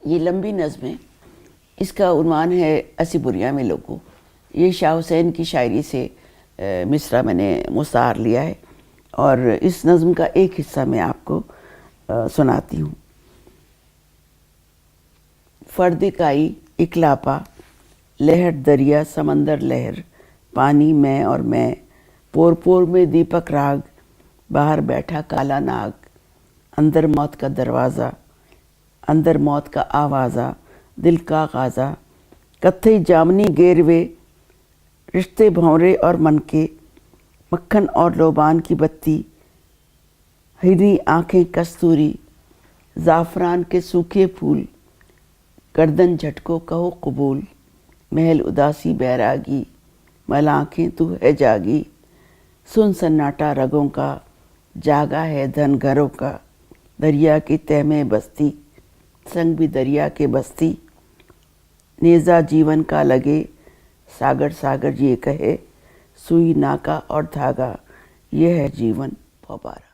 یہ لمبی نظم ہے، اس کا عنوان ہے اسی بریاں میں لوگوں۔ یہ شاہ حسین کی شاعری سے مصرع میں نے مستعار لیا ہے، اور اس نظم کا ایک حصہ میں آپ کو سناتی ہوں۔ فرد کائی اکلاپا، لہر دریا سمندر لہر، پانی میں اور میں، پور پور میں دیپک راگ، باہر بیٹھا کالا ناگ، اندر موت کا دروازہ، اندر موت کا آوازہ، دل کا غازہ، کتھئی جامنی گیروے، رشتے بھونرے اور من کے، مکھن اور لوبان کی بتی، ہری آنکھیں کستوری، زعفران کے سوکھے پھول، گردن جھٹکو کہو قبول، محل اداسی بیراگی، مل آنکھیں تو ہے جاگی، سن سناٹا رگوں کا، جاگا ہے دھن گھروں کا، دریا کی تہ میں بستی، سنگ بھی دریا کے بستی، نیزا جیون کا لگے، ساگر ساگر یہ کہے، سوئی ناکا اور دھاگا، یہ ہے جیون پھوبارا۔